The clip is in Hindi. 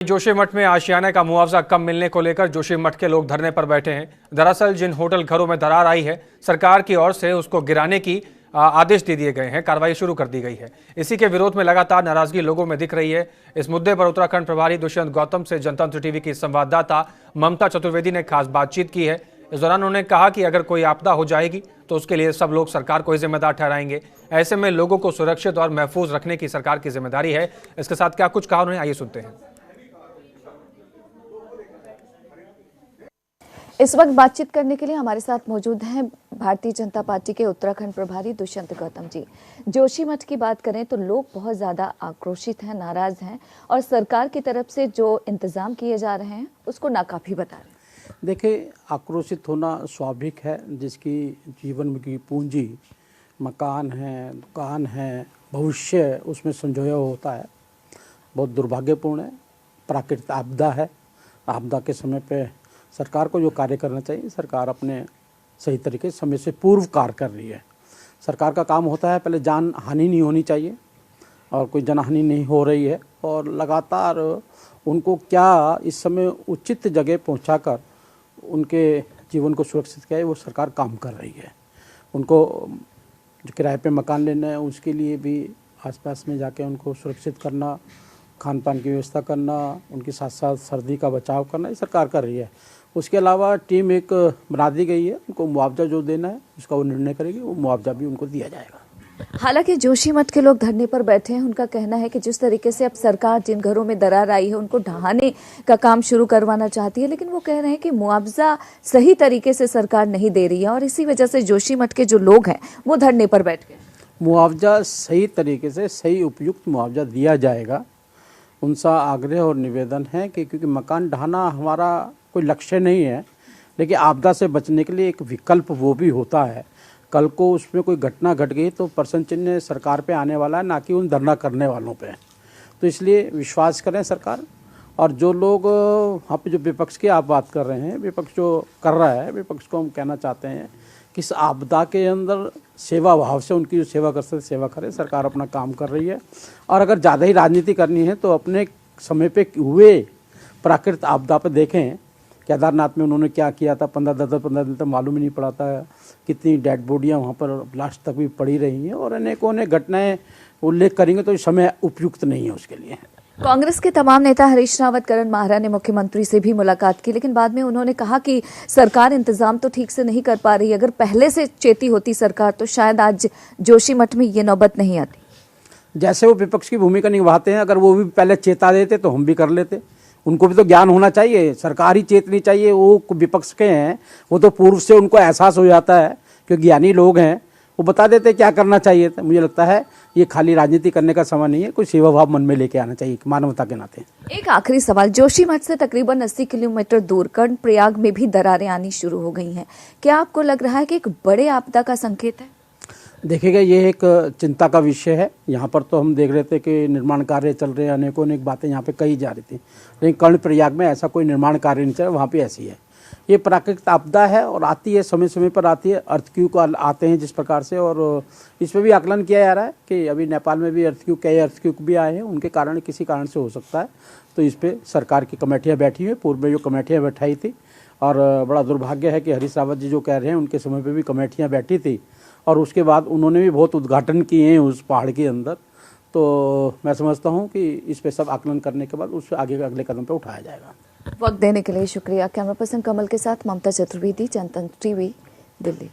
जोशीमठ में आशियाने का मुआवजा कम मिलने को लेकर जोशीमठ के लोग धरने पर बैठे हैं। दरअसल जिन होटल घरों में दरार आई है, सरकार की ओर से उसको गिराने की आदेश दे दिए गए हैं, कार्रवाई शुरू कर दी गई है। इसी के विरोध में लगातार नाराजगी लोगों में दिख रही है। इस मुद्दे पर उत्तराखंड प्रभारी दुष्यंत गौतम से जनतंत्र टीवी की संवाददाता ममता चतुर्वेदी ने खास बातचीत की है। इस दौरान उन्होंने कहा कि अगर कोई आपदा हो जाएगी तो उसके लिए सब लोग सरकार को ही जिम्मेदार ठहराएंगे। ऐसे में लोगों को सुरक्षित और महफूज रखने की सरकार की जिम्मेदारी है। इसके साथ क्या कुछ कहा उन्होंने, आइए सुनते हैं। इस वक्त बातचीत करने के लिए हमारे साथ मौजूद हैं भारतीय जनता पार्टी के उत्तराखंड प्रभारी दुष्यंत गौतम जी। जोशीमठ की बात करें तो लोग बहुत ज्यादा आक्रोशित हैं, नाराज हैं और सरकार की तरफ से जो इंतजाम किए जा रहे हैं उसको नाकाफी बता रहे हैं। देखिए, आक्रोशित होना स्वाभाविक है। जिसकी जीवन की पूंजी मकान है, दुकान है, भविष्य उसमें संजोया होता है, बहुत दुर्भाग्यपूर्ण है। प्राकृतिक आपदा है। आपदा के समय पे सरकार को जो कार्य करना चाहिए, सरकार अपने सही तरीके समय से पूर्व कार्य कर रही है। सरकार का काम होता है पहले जान हानि नहीं होनी चाहिए, और कोई जनहानि नहीं हो रही है, और लगातार उनको क्या इस समय उचित जगह पहुंचाकर उनके जीवन को सुरक्षित किया है, वो सरकार काम कर रही है। उनको जो किराए पे मकान लेना है उसके लिए भी आसपास में जाके उनको सुरक्षित करना, खान पान की व्यवस्था करना, उनके साथ साथ सर्दी का बचाव करना, ये सरकार कर रही है। उसके अलावा टीम एक बना दी गई है, उनको मुआवजा जो देना है उसका वो निर्णय करेगी, वो मुआवजा भी उनको दिया जाएगा। हालांकि जोशीमठ के लोग धरने पर बैठे हैं, उनका कहना है कि जिस तरीके से अब सरकार जिन घरों में दरार आई है उनको ढहाने का काम शुरू करवाना चाहती है, लेकिन वो कह रहे हैं कि मुआवजा सही तरीके से सरकार नहीं दे रही है और इसी वजह से जोशीमठ के जो लोग हैं वो धरने पर बैठ गए। मुआवजा सही तरीके से सही उपयुक्त मुआवजा दिया जाएगा। उनसा आग्रह और निवेदन है कि क्योंकि मकान ढहाना हमारा कोई लक्ष्य नहीं है, लेकिन आपदा से बचने के लिए एक विकल्प वो भी होता है। कल को उसमें कोई घटना घट गई तो प्रश्न चिन्ह सरकार पे आने वाला है, ना कि उन धरना करने वालों पे। तो इसलिए विश्वास करें सरकार। और जो लोग वहाँ पे जो विपक्ष की आप बात कर रहे हैं, विपक्ष जो कर रहा है, विपक्ष को हम कहना चाहते हैं कि इस आपदा के अंदर सेवा भाव से उनकी जो सेवा कर सकते सेवा करें। सरकार अपना काम कर रही है, और अगर ज़्यादा ही राजनीति करनी है तो अपने समय पे हुए प्राकृतिक आपदा पर देखें। केदारनाथ में उन्होंने क्या किया था, 15 दिन तक मालूम ही नहीं पड़ा था। कितनी डेड बॉडियाँ वहाँ पर लास्ट तक भी पड़ी रही हैं, और अनेकों ने घटनाएं उल्लेख करेंगे तो समय उपयुक्त नहीं है उसके लिए। कांग्रेस के तमाम नेता हरीश रावत, करण माहरा ने मुख्यमंत्री से भी मुलाकात की, लेकिन बाद में उन्होंने कहा कि सरकार इंतजाम तो ठीक से नहीं कर पा रही। अगर पहले से चेती होती सरकार तो शायद आज जोशीमठ में ये नौबत नहीं आती। जैसे वो विपक्ष की भूमिका निभाते हैं, अगर वो भी पहले चेता देते तो हम भी कर लेते। उनको भी तो ज्ञान होना चाहिए, सरकार ही चेतनी चाहिए। वो विपक्ष के हैं, वो तो पूर्व से उनको एहसास हो जाता है, क्योंकि ज्ञानी लोग हैं, वो बता देते क्या करना चाहिए। तो मुझे लगता है ये खाली राजनीति करने का समय नहीं है, कोई सेवा भाव मन में लेके आना चाहिए मानवता के नाते। एक आखिरी सवाल, जोशीमठ से तकरीबन 80 किलोमीटर दूर कर्णप्रयाग में भी दरारें आनी शुरू हो गई हैं। क्या आपको लग रहा है कि एक बड़े आपदा का संकेत है? देखिएगा, ये एक चिंता का विषय है। यहाँ पर तो हम देख रहे थे कि निर्माण कार्य चल रहे हैं, अनेक बातें यहाँ पे कही जा रही थी, लेकिन कर्णप्रयाग में ऐसा कोई निर्माण कार्य नहीं चल रहा, वहाँ पे ऐसी है। ये प्राकृतिक आपदा है और आती है, समय समय पर आती है। अर्थक्वेक आते हैं जिस प्रकार से, और इस पर भी आकलन किया जा रहा है कि अभी नेपाल में भी कई अर्थक्वेक भी आए हैं, उनके कारण किसी कारण से हो सकता है। तो इस पर सरकार की कमेटियाँ बैठी हुई, पूर्व में जो कमेटियाँ बैठाई थी, और बड़ा दुर्भाग्य है कि हरीश रावत जी जो कह रहे हैं उनके समय पर भी कमेटियाँ बैठी थी, और उसके बाद उन्होंने भी बहुत उद्घाटन किए हैं उस पहाड़ के अंदर। तो मैं समझता हूँ कि इस पे सब आकलन करने के बाद उस आगे अगले कदम पे उठाया जाएगा। वक्त देने के लिए शुक्रिया। कैमरा पर्सन कमल के साथ ममता चतुर्वेदी, जनतंत्र टीवी, दिल्ली।